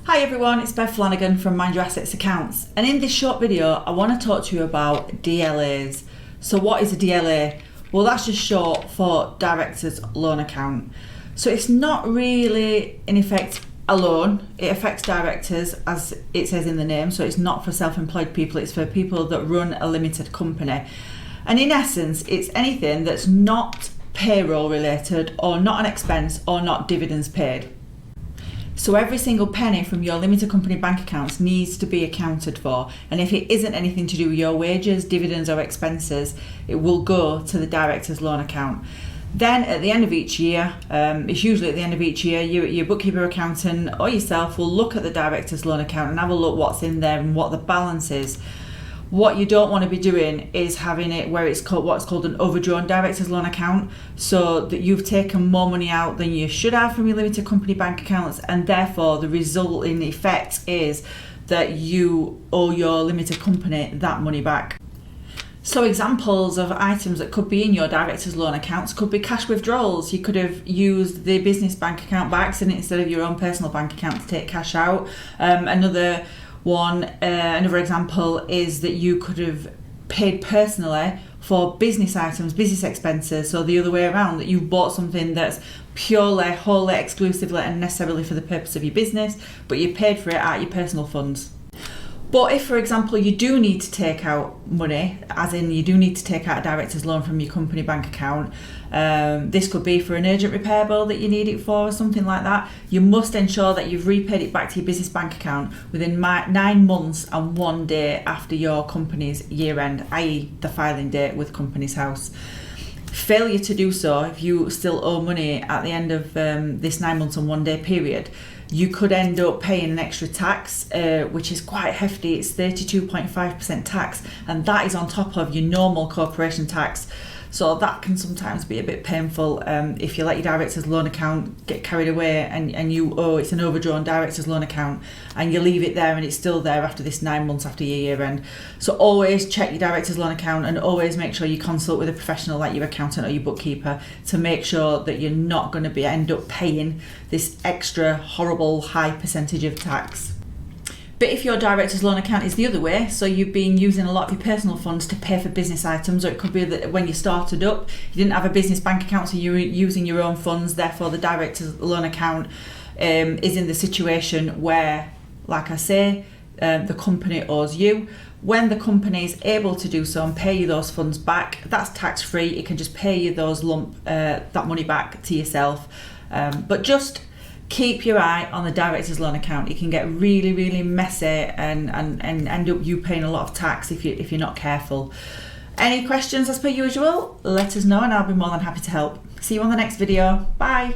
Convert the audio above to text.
Hi everyone, it's Bev Flanagan from Mind Your Assets Accounts, and in this short video I want to talk to you about DLAs. So what is a DLA? Well, that's just short for Directors Loan Account. So it's not really in effect a loan, it affects directors as it says in the name, so it's not for self-employed people, it's for people that run a limited company. And in essence, it's anything that's not payroll related or not an expense or not dividends paid. So every single penny from your limited company bank accounts needs to be accounted for, and if it isn't anything to do with your wages, dividends or expenses, it will go to the director's loan account. Then at the end of each year, it's usually at the end of each year, your bookkeeper, accountant or yourself will look at the director's loan account and have a look what's in there and what the balance is. What you don't want to be doing is having it where it's called what's called an overdrawn director's loan account, so that you've taken more money out than you should have from your limited company bank accounts, and therefore the resulting effect is that you owe your limited company that money back. So examples of items that could be in your director's loan accounts could be cash withdrawals. You could have used the business bank account by accident instead of your own personal bank account to take cash out. Another example is that you could have paid personally for business items, business expenses, so the other way around, that you bought something that's purely, wholly, exclusively and necessarily for the purpose of your business, but you paid for it out of your personal funds. But if, for example, you do need to take out money, as in you do need to take out a director's loan from your company bank account, this could be for an urgent repair bill that you need it for or something like that, you must ensure that you've repaid it back to your business bank account within 9 months and 1 day after your company's year end, i.e. the filing date with Companies House. Failure to do so, if you still owe money at the end of this 9 months and 1 day period, you could end up paying an extra tax, which is quite hefty. It's 32.5% tax, and that is on top of your normal corporation tax. So that can sometimes be a bit painful if you let your director's loan account get carried away and you owe, it's an overdrawn director's loan account, and you leave it there and it's still there after this 9 months after your year end. So always check your director's loan account, and always make sure you consult with a professional like your accountant or your bookkeeper to make sure that you're not going to end up paying this extra horrible high percentage of tax. But if your director's loan account is the other way, so you've been using a lot of your personal funds to pay for business items, or it could be that when you started up, you didn't have a business bank account, so you were using your own funds, therefore the director's loan account is in the situation where, like I say, the company owes you. When the company is able to do so and pay you those funds back, that's tax-free. It can just pay you that money back to yourself. But just keep your eye on the director's loan account. It can get really, really messy and end up you paying a lot of tax if you're not careful. Any questions as per usual, let us know and I'll be more than happy to help. See you on the next video. Bye.